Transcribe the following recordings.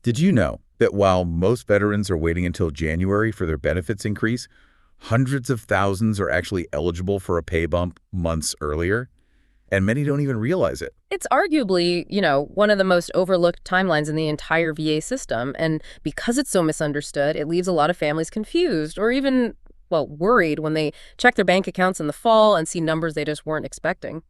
Did you know that while most veterans are waiting until January for their benefits increase, hundreds of thousands are actually eligible for a pay bump months earlier? And many don't even realize it. It's arguably, one of the most overlooked timelines in the entire VA system. And because it's so misunderstood, it leaves a lot of families confused or even, well, worried when they check their bank accounts in the fall and see numbers they just weren't expecting.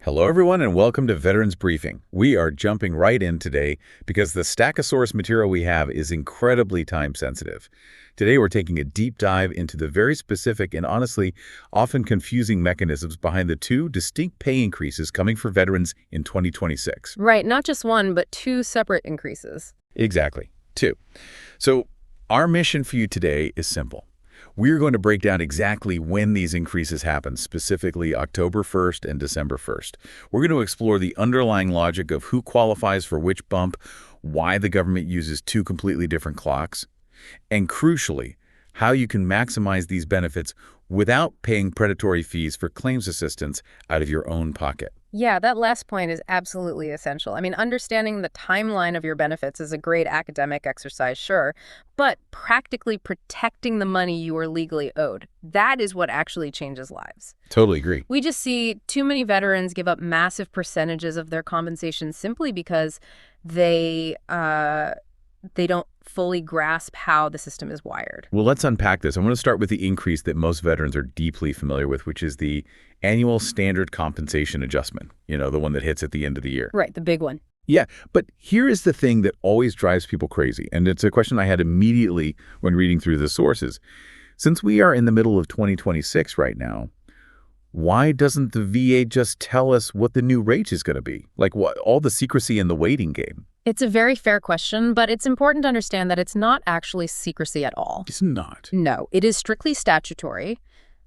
Hello, everyone, and welcome to Veterans Briefing. We are jumping right in today because the Stackosaurus material we have is incredibly time-sensitive. Today, we're taking a deep dive into the very specific and honestly often confusing mechanisms behind the two distinct pay increases coming for veterans in 2026. Right, not just one, but two separate increases. Exactly, two. So our mission for you today is simple. We're going to break down exactly when these increases happen, specifically October 1st and December 1st. We're going to explore the underlying logic of who qualifies for which bump, why the government uses two completely different clocks, and crucially, how you can maximize these benefits without paying predatory fees for claims assistance out of your own pocket. Yeah, that last point is absolutely essential. I mean, understanding the timeline of your benefits is a great academic exercise, sure, but practically protecting the money you are legally owed, that is what actually changes lives. Totally agree. We just see too many veterans give up massive percentages of their compensation simply because they don't fully grasp how the system is wired. Well, let's unpack this. I want to start with the increase that most veterans are deeply familiar with, which is the annual standard compensation adjustment, the one that hits at the end of the year. Right, the big one. Yeah, but here is the thing that always drives people crazy, and it's a question I had immediately when reading through the sources. Since we are in the middle of 2026 right now, why doesn't the VA just tell us what the new rate is going to be? Like, what, all the secrecy in the waiting game? It's a very fair question, but it's important to understand that it's not actually secrecy at all. It's not. No, it is strictly statutory.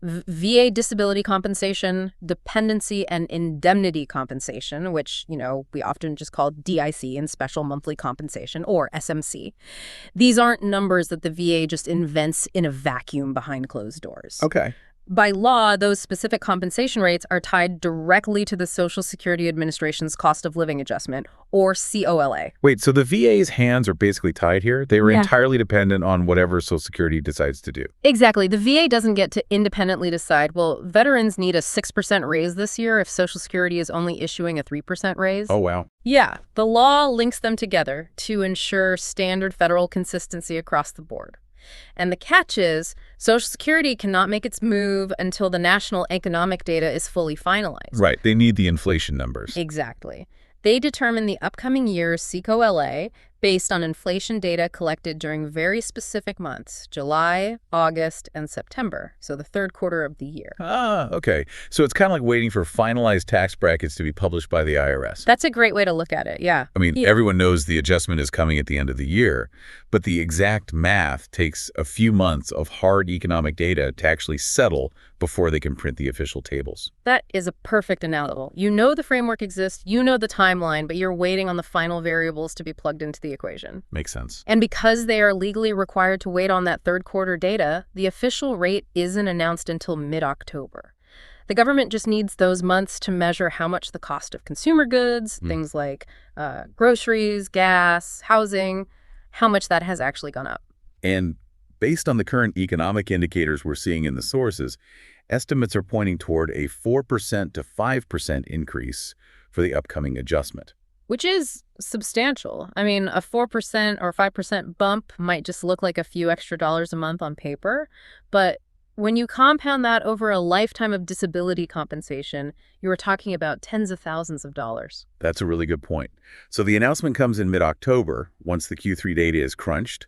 VA disability compensation, dependency and indemnity compensation, which, we often just call DIC and special monthly compensation, or SMC. These aren't numbers that the VA just invents in a vacuum behind closed doors. Okay. By law, those specific compensation rates are tied directly to the Social Security Administration's cost of living adjustment, or COLA. Wait, so the VA's hands are basically tied here? They were entirely dependent on whatever Social Security decides to do. Exactly. The VA doesn't get to independently decide, well, veterans need a 6% raise this year if Social Security is only issuing a 3% raise. Oh, wow. Yeah, the law links them together to ensure standard federal consistency across the board. And the catch is, Social Security cannot make its move until the national economic data is fully finalized. Right. They need the inflation numbers. Exactly. They determine the upcoming year's COLA based on inflation data collected during very specific months, July, August, and September, so the third quarter of the year. Ah, okay. So it's kind of like waiting for finalized tax brackets to be published by the IRS. That's a great way to look at it, yeah. I mean, everyone knows the adjustment is coming at the end of the year, but the exact math takes a few months of hard economic data to actually settle before they can print the official tables. That is a perfect analogy. You know the framework exists, you know the timeline, but you're waiting on the final variables to be plugged into the equation. Makes sense. And because they are legally required to wait on that third quarter data, the official rate isn't announced until mid-October. The government just needs those months to measure how much the cost of consumer goods, things like groceries, gas, housing, how much that has actually gone up. And based on the current economic indicators we're seeing in the sources, estimates are pointing toward a 4% to 5% increase for the upcoming adjustment. Which is substantial. I mean, a 4% or 5% bump might just look like a few extra dollars a month on paper, but when you compound that over a lifetime of disability compensation, you are talking about tens of thousands of dollars. That's a really good point. So the announcement comes in mid-October, once the Q3 data is crunched.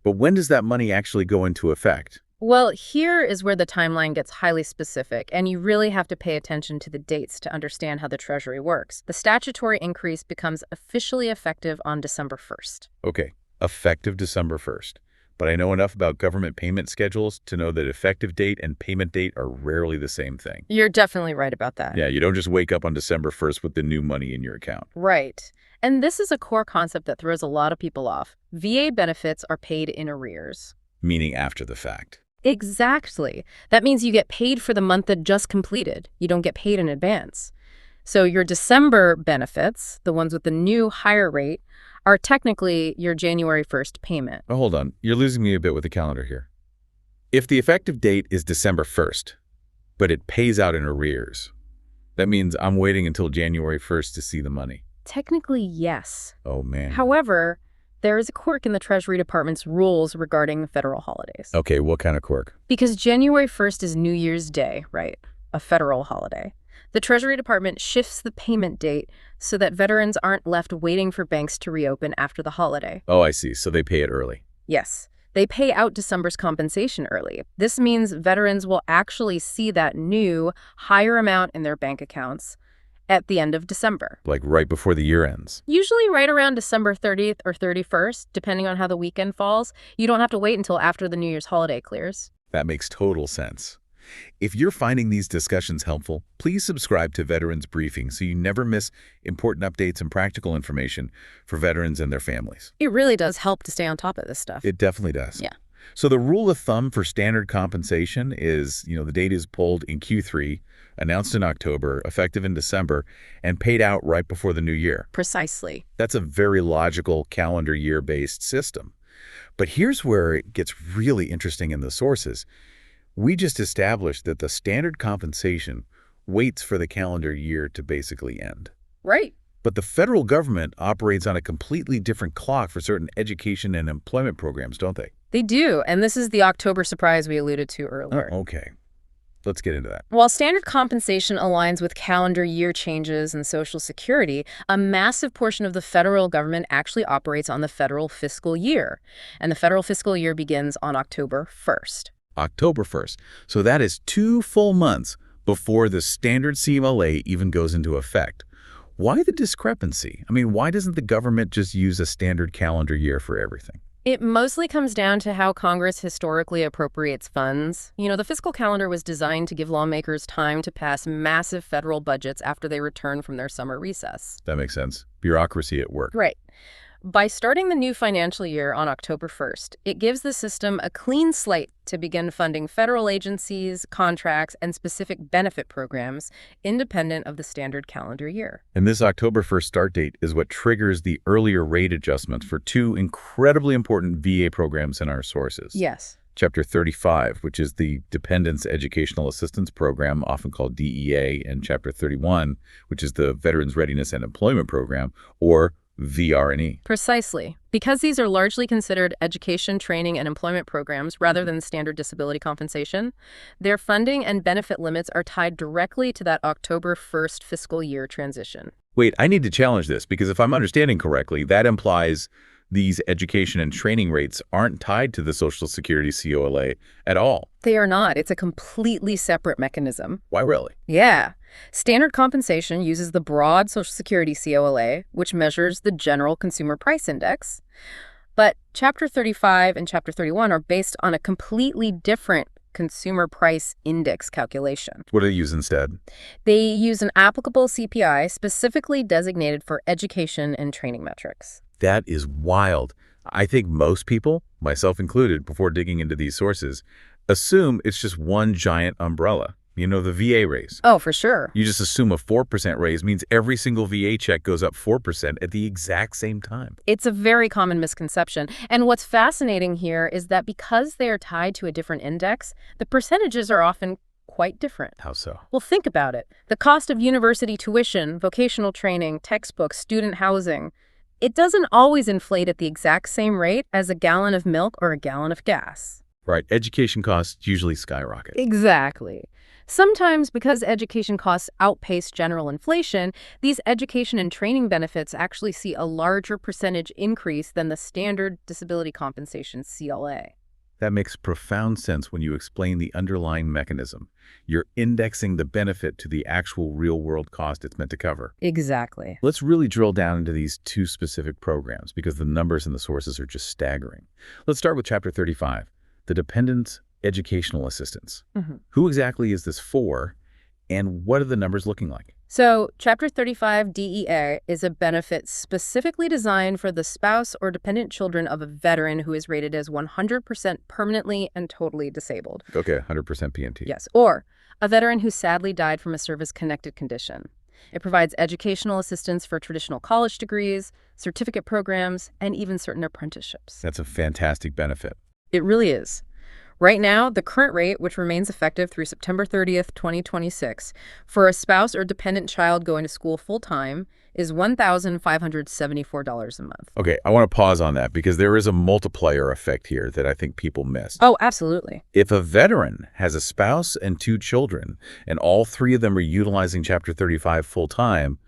But when does that money actually go into effect? Well, here is where the timeline gets highly specific, and you really have to pay attention to the dates to understand how the Treasury works. The statutory increase becomes officially effective on December 1st. Okay, effective December 1st. But I know enough about government payment schedules to know that effective date and payment date are rarely the same thing. You're definitely right about that. Yeah, you don't just wake up on December 1st with the new money in your account. Right. And this is a core concept that throws a lot of people off. VA benefits are paid in arrears. Meaning after the fact. Exactly. That means you get paid for the month that just completed. You don't get paid in advance. So your December benefits, the ones with the new higher rate, are technically your January 1st payment. Oh, hold on. You're losing me a bit with the calendar here. If the effective date is December 1st, but it pays out in arrears, that means I'm waiting until January 1st to see the money. Technically, yes. Oh, man. However, there is a quirk in the Treasury Department's rules regarding federal holidays. Okay, what kind of quirk? Because January 1st is New Year's Day, right? A federal holiday. The Treasury Department shifts the payment date so that veterans aren't left waiting for banks to reopen after the holiday. Oh, I see. So they pay it early. Yes. They pay out December's compensation early. This means veterans will actually see that new, higher amount in their bank accounts at the end of December. Like right before the year ends. Usually right around December 30th or 31st, depending on how the weekend falls. You don't have to wait until after the New Year's holiday clears. That makes total sense. If you're finding these discussions helpful, please subscribe to Veterans Briefing so you never miss important updates and practical information for veterans and their families. It really does help to stay on top of this stuff. It definitely does. Yeah. So the rule of thumb for standard compensation is, the date is pulled in Q3, announced in October, effective in December, and paid out right before the new year. Precisely. That's a very logical calendar year-based system. But here's where it gets really interesting in the sources. We just established that the standard compensation waits for the calendar year to basically end. Right. But the federal government operates on a completely different clock for certain education and employment programs, don't they? They do, and this is the October surprise we alluded to earlier. Oh, okay. Let's get into that. While standard compensation aligns with calendar year changes in Social Security, a massive portion of the federal government actually operates on the federal fiscal year, and the federal fiscal year begins on October 1st. October 1st. So that is 2 full months before the standard CMLA even goes into effect. Why the discrepancy? I mean, why doesn't the government just use a standard calendar year for everything? It mostly comes down to how Congress historically appropriates funds. The fiscal calendar was designed to give lawmakers time to pass massive federal budgets after they return from their summer recess. That makes sense. Bureaucracy at work. Right. By starting the new financial year on October 1st, it gives the system a clean slate to begin funding federal agencies, contracts, and specific benefit programs independent of the standard calendar year. And this October 1st start date is what triggers the earlier rate adjustments for 2 incredibly important VA programs in our sources. Yes. Chapter 35, which is the Dependents Educational Assistance Program, often called DEA, and Chapter 31, which is the Veterans Readiness and Employment Program, or VR&E. Precisely. Because these are largely considered education, training, and employment programs rather than standard disability compensation, their funding and benefit limits are tied directly to that October 1st fiscal year transition. Wait, I need to challenge this because if I'm understanding correctly, that implies these education and training rates aren't tied to the Social Security COLA at all. They are not. It's a completely separate mechanism. Why really? Yeah. Standard compensation uses the broad Social Security COLA, which measures the General Consumer Price Index. But Chapter 35 and Chapter 31 are based on a completely different Consumer Price Index calculation. What do they use instead? They use an applicable CPI specifically designated for education and training metrics. That is wild. I think most people, myself included, before digging into these sources, assume it's just one giant umbrella. The VA raise. Oh, for sure. You just assume a 4% raise means every single VA check goes up 4% at the exact same time. It's a very common misconception. And what's fascinating here is that because they are tied to a different index, the percentages are often quite different. How so? Well, think about it. The cost of university tuition, vocational training, textbooks, student housing, it doesn't always inflate at the exact same rate as a gallon of milk or a gallon of gas. Right. Education costs usually skyrocket. Exactly. Sometimes because education costs outpace general inflation, these education and training benefits actually see a larger percentage increase than the standard disability compensation CLA. That makes profound sense when you explain the underlying mechanism. You're indexing the benefit to the actual real-world cost it's meant to cover. Exactly. Let's really drill down into these 2 specific programs because the numbers and the sources are just staggering. Let's start with Chapter 35, the Dependents Educational Assistance. Who exactly is this for, and what are the numbers looking like? So, Chapter 35 DEA is a benefit specifically designed for the spouse or dependent children of a veteran who is rated as 100% permanently and totally disabled. Okay, 100% PMT. Yes, or a veteran who sadly died from a service-connected condition. It provides educational assistance for traditional college degrees, certificate programs, and even certain apprenticeships. That's a fantastic benefit. It really is. Right now, the current rate, which remains effective through September 30th, 2026, for a spouse or dependent child going to school full-time is $1,574 a month. Okay, I want to pause on that because there is a multiplier effect here that I think people miss. Oh, absolutely. If a veteran has a spouse and 2 children, and all 3 of them are utilizing Chapter 35 full-time,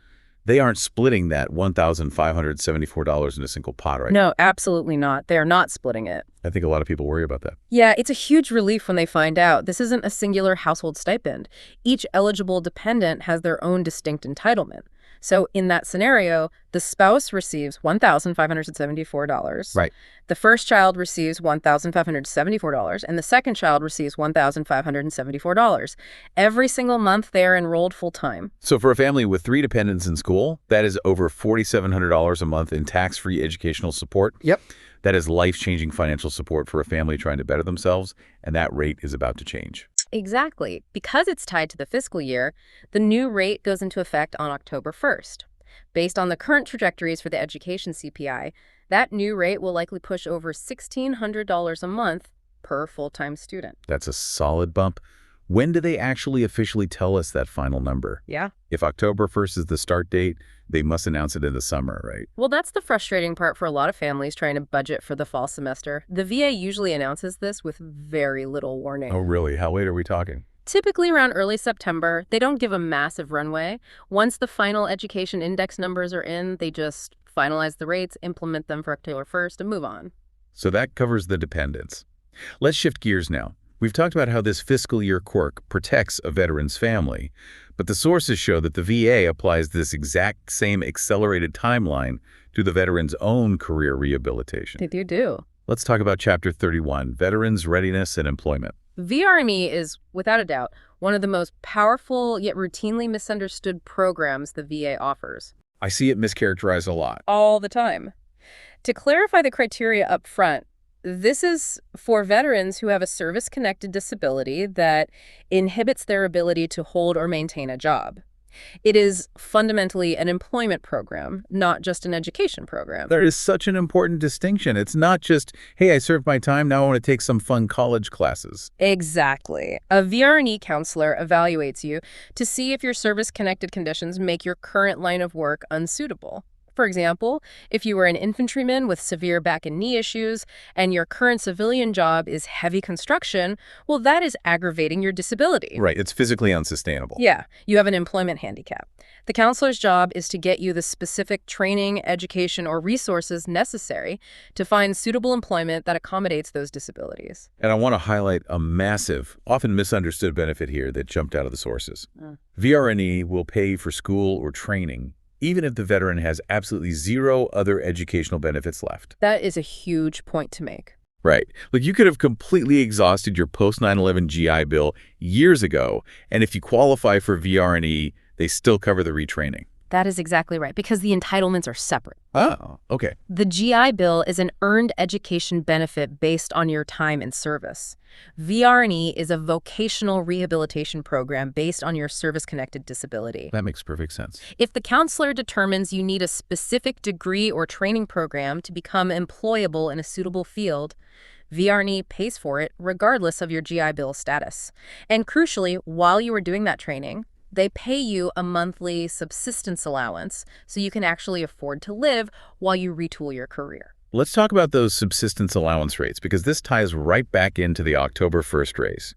they aren't splitting that $1,574 in a single pot, right? No, absolutely not. They are not splitting it. I think a lot of people worry about that. Yeah, it's a huge relief when they find out this isn't a singular household stipend. Each eligible dependent has their own distinct entitlement. So in that scenario, the spouse receives $1,574. Right. The first child receives $1,574, and the second child receives $1,574. Every single month they are enrolled full-time. So for a family with 3 dependents in school, that is over $4,700 a month in tax-free educational support. Yep. That is life-changing financial support for a family trying to better themselves, and that rate is about to change. Exactly. Because it's tied to the fiscal year, the new rate goes into effect on October 1st. Based on the current trajectories for the education CPI, that new rate will likely push over $1,600 a month per full-time student. That's a solid bump. When do they actually officially tell us that final number? Yeah. If October 1st is the start date, they must announce it in the summer, right? Well, that's the frustrating part for a lot of families trying to budget for the fall semester. The VA usually announces this with very little warning. Oh, really? How late are we talking? Typically around early September. They don't give a massive runway. Once the final education index numbers are in, they just finalize the rates, implement them for October 1st, and move on. So that covers the dependents. Let's shift gears now. We've talked about how this fiscal year quirk protects a veteran's family, but the sources show that the VA applies this exact same accelerated timeline to the veteran's own career rehabilitation. They do. Let's talk about Chapter 31, Veterans, Readiness, and Employment. VR&E is, without a doubt, one of the most powerful yet routinely misunderstood programs the VA offers. I see it mischaracterized a lot. All the time. To clarify the criteria up front, this is for veterans who have a service-connected disability that inhibits their ability to hold or maintain a job. It is fundamentally an employment program, not just an education program. There is such an important distinction. It's not just, hey, I served my time, now I want to take some fun college classes. Exactly. A VR&E counselor evaluates you to see if your service-connected conditions make your current line of work unsuitable. For example, if you were an infantryman with severe back and knee issues and your current civilian job is heavy construction, well, that is aggravating your disability. Right, it's physically unsustainable. Yeah, you have an employment handicap. The counselor's job is to get you the specific training, education, or resources necessary to find suitable employment that accommodates those disabilities. And I want to highlight a massive, often misunderstood benefit here that jumped out of the sources. VR&E will pay for school or training even if the veteran has absolutely zero other educational benefits left. That is a huge point to make. Right. Like you could have completely exhausted your post-9/11 GI Bill years ago, and if you qualify for VR&E, they still cover the retraining. That is exactly right, because the entitlements are separate. Oh, okay. The GI Bill is an earned education benefit based on your time in service. VR&E is a vocational rehabilitation program based on your service-connected disability. That makes perfect sense. If the counselor determines you need a specific degree or training program to become employable in a suitable field, VR&E pays for it regardless of your GI Bill status. And crucially, while you are doing that training, they pay you a monthly subsistence allowance so you can actually afford to live while you retool your career. Let's talk about those subsistence allowance rates, because this ties right back into the October 1st raise.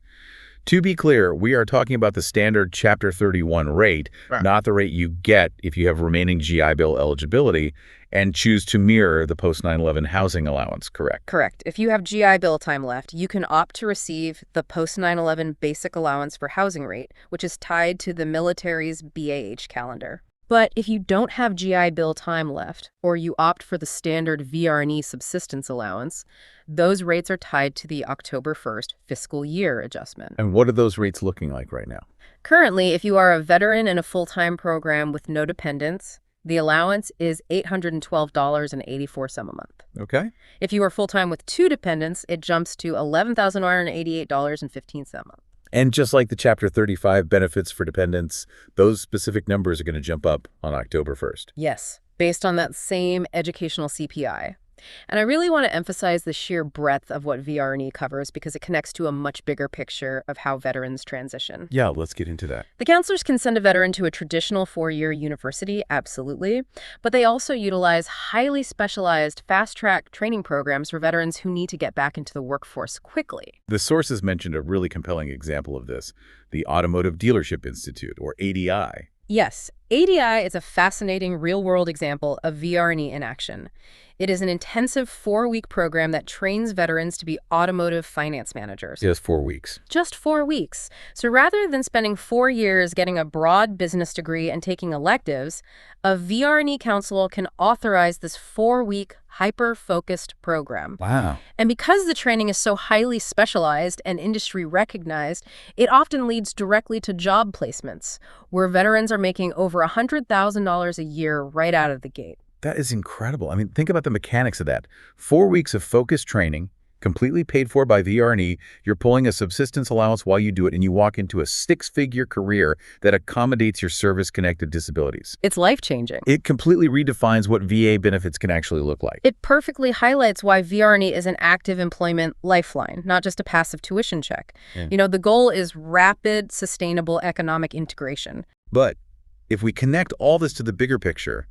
To be clear, we are talking about the standard Chapter 31 rate, not the rate you get if you have remaining GI Bill eligibility and choose to mirror the post-9/11 housing allowance, correct? Correct. If you have GI Bill time left, you can opt to receive the post-9/11 basic allowance for housing rate, which is tied to the military's BAH calendar. But if you don't have GI Bill time left, or you opt for the standard VR&E subsistence allowance, those rates are tied to the October 1st fiscal year adjustment. And what are those rates looking like right now? Currently, if you are a veteran in a full-time program with no dependents, the allowance is $812.84 a month. Okay. If you are full-time with 2 dependents, it jumps to $11,188.15 a month. And just like the Chapter 35 benefits for dependents, those specific numbers are going to jump up on October 1st. Yes. based on that same educational CPI. And I really want to emphasize the sheer breadth of what VR&E covers because it connects to a much bigger picture of how veterans transition. Yeah, let's get into that. The counselors can send a veteran to a traditional 4-year university, absolutely, but they also utilize highly specialized fast-track training programs for veterans who need to get back into the workforce quickly. The sources mentioned a really compelling example of this, the Automotive Dealership Institute, or ADI. Yes, ADI is a fascinating real-world example of VR&E in action. It is an intensive 4-week program that trains veterans to be automotive finance managers. Yes, 4 weeks. Just 4 weeks. So rather than spending 4 years getting a broad business degree and taking electives, a VR&E counselor can authorize this 4-week hyper-focused program. Wow. And because the training is so highly specialized and industry recognized, it often leads directly to job placements, where veterans are making over $100,000 a year right out of the gate. That is incredible. I mean, think about the mechanics of that. 4 weeks of focused training, completely paid for by VR&E. You're pulling a subsistence allowance while you do it, and you walk into a 6-figure career that accommodates your service-connected disabilities. It's life-changing. It completely redefines what VA benefits can actually look like. It perfectly highlights why VR&E is an active employment lifeline, not just a passive tuition check. Yeah. The goal is rapid, sustainable economic integration. But if we connect all this to the bigger picture,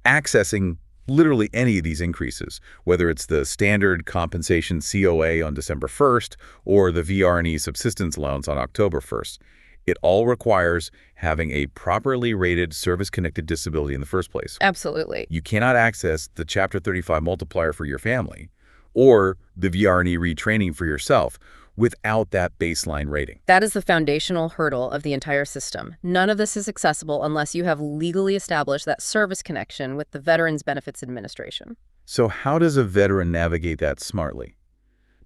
accessing literally any of these increases, whether it's the standard compensation COA on December 1st or the VR&E subsistence allowance on October 1st, it all requires having a properly rated service-connected disability in the first place. Absolutely. You cannot access the Chapter 35 multiplier for your family or the VR&E retraining for yourself without that baseline rating. That is the foundational hurdle of the entire system. None of this is accessible unless you have legally established that service connection with the Veterans Benefits Administration. So how does a veteran navigate that smartly?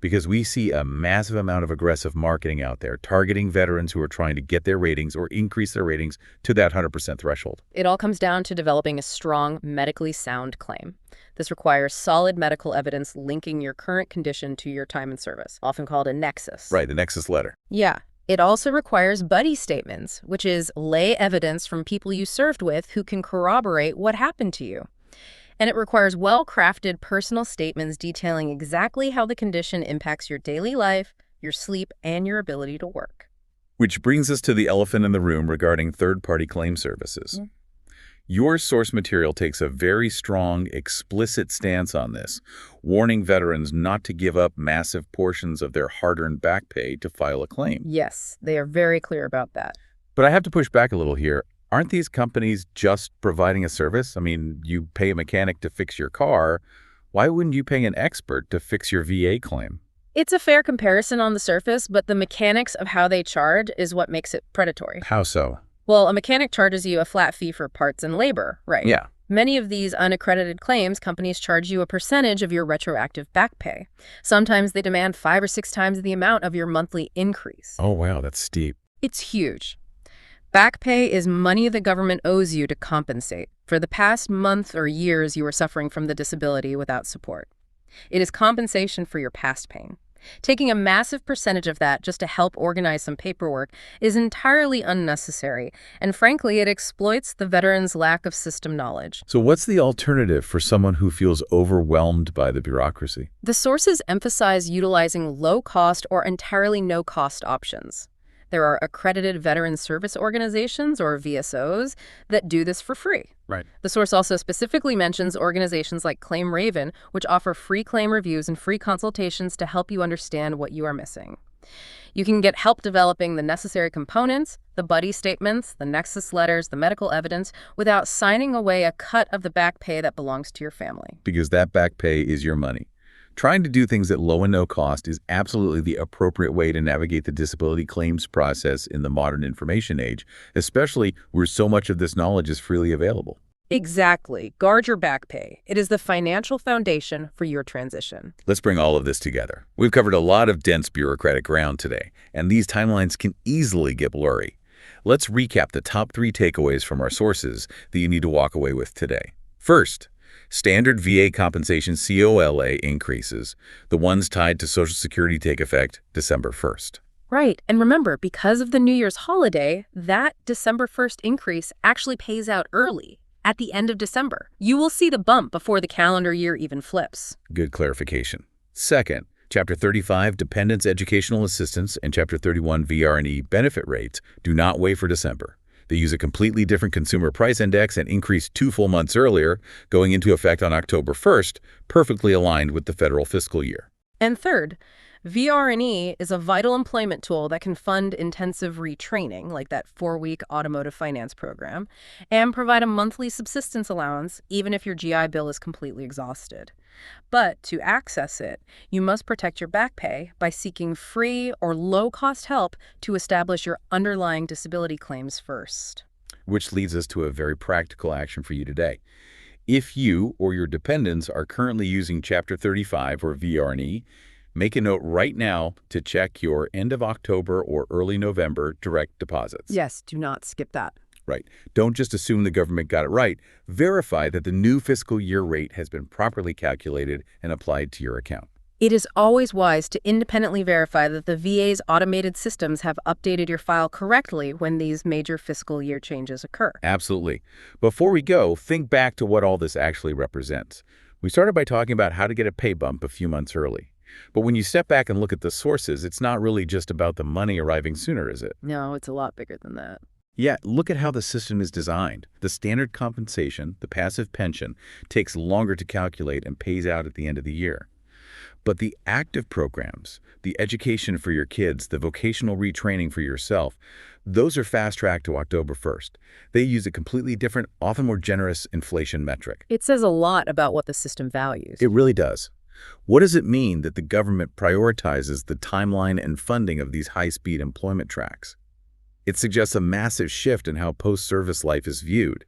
Because we see a massive amount of aggressive marketing out there targeting veterans who are trying to get their ratings or increase their ratings to that 100% threshold. It all comes down to developing a strong, medically sound claim. This requires solid medical evidence linking your current condition to your time in service, often called a nexus. Right, the nexus letter. Yeah. It also requires buddy statements, which is lay evidence from people you served with who can corroborate what happened to you. And it requires well-crafted personal statements detailing exactly how the condition impacts your daily life, your sleep, and your ability to work. Which brings us to the elephant in the room regarding third-party claim services. Your source material takes a very strong, explicit stance on this, warning veterans not to give up massive portions of their hard-earned back pay to file a claim. Yes, they are very clear about that. But I have to push back a little here. Aren't these companies just providing a service? I mean, you pay a mechanic to fix your car. Why wouldn't you pay an expert to fix your VA claim? It's a fair comparison on the surface, but the mechanics of how they charge is what makes it predatory. How so? Well, a mechanic charges you a flat fee for parts and labor, right? Yeah. Many of these unaccredited claims, companies charge you a percentage of your retroactive back pay. Sometimes they demand 5 or 6 times the amount of your monthly increase. Oh, wow, that's steep. It's huge. Back pay is money the government owes you to compensate for the past month or years you were suffering from the disability without support. It is compensation for your past pain. Taking a massive percentage of that just to help organize some paperwork is entirely unnecessary, and frankly, it exploits the veteran's lack of system knowledge. So what's the alternative for someone who feels overwhelmed by the bureaucracy? The sources emphasize utilizing low-cost or entirely no-cost options. There are accredited veteran service organizations, or VSOs, that do this for free. Right. The source also specifically mentions organizations like Claim Raven, which offer free claim reviews and free consultations to help you understand what you are missing. You can get help developing the necessary components, the buddy statements, the nexus letters, the medical evidence, without signing away a cut of the back pay that belongs to your family. Because that back pay is your money. Trying to do things at low and no cost is absolutely the appropriate way to navigate the disability claims process in the modern information age, especially where so much of this knowledge is freely available. Exactly. Guard your back pay. It is the financial foundation for your transition. Let's bring all of this together. We've covered a lot of dense bureaucratic ground today, and these timelines can easily get blurry. Let's recap the top 3 takeaways from our sources that you need to walk away with today. First, standard VA compensation COLA increases. The ones tied to Social Security take effect December 1st. Right. And remember, because of the New Year's holiday, that December 1st increase actually pays out early. at the end of December. You will see the bump before the calendar year even flips. Good clarification. Second, Chapter 35 Dependents Educational Assistance and Chapter 31 VR&E benefit rates do not wait for December. They use a completely different consumer price index and increase 2 full months earlier, going into effect on October 1st, perfectly aligned with the federal fiscal year. And third, VR&E is a vital employment tool that can fund intensive retraining, like that 4-week automotive finance program, and provide a monthly subsistence allowance, even if your GI Bill is completely exhausted. But to access it, you must protect your back pay by seeking free or low-cost help to establish your underlying disability claims first. Which leads us to a very practical action for you today. If you or your dependents are currently using Chapter 35 or VR&E, make a note right now to check your end of October or early November direct deposits. Yes, do not skip that. Right. Don't just assume the government got it right. Verify that the new fiscal year rate has been properly calculated and applied to your account. It is always wise to independently verify that the VA's automated systems have updated your file correctly when these major fiscal year changes occur. Absolutely. Before we go, think back to what all this actually represents. We started by talking about how to get a pay bump a few months early. But when you step back and look at the sources, it's not really just about the money arriving sooner, is it? No, it's a lot bigger than that. Yeah, look at how the system is designed. The standard compensation, the passive pension, takes longer to calculate and pays out at the end of the year. But the active programs, the education for your kids, the vocational retraining for yourself, those are fast-tracked to October 1st. They use a completely different, often more generous inflation metric. It says a lot about what the system values. It really does. What does it mean that the government prioritizes the timeline and funding of these high-speed employment tracks? It suggests a massive shift in how post-service life is viewed.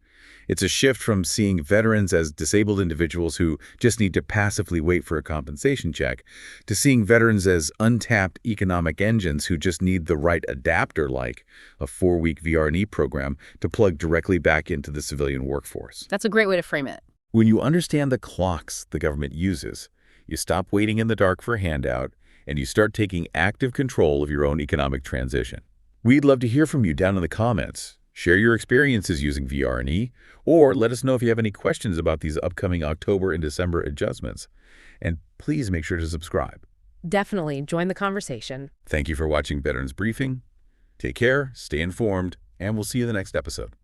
It's a shift from seeing veterans as disabled individuals who just need to passively wait for a compensation check to seeing veterans as untapped economic engines who just need the right adapter, like a 4-week VR&E program, to plug directly back into the civilian workforce. That's a great way to frame it. When you understand the clocks the government uses, you stop waiting in the dark for a handout, and you start taking active control of your own economic transition. We'd love to hear from you down in the comments. Share your experiences using VR&E, or let us know if you have any questions about these upcoming October and December adjustments. And please make sure to subscribe. Definitely join the conversation. Thank you for watching Veterans Briefing. Take care, stay informed, and we'll see you in the next episode.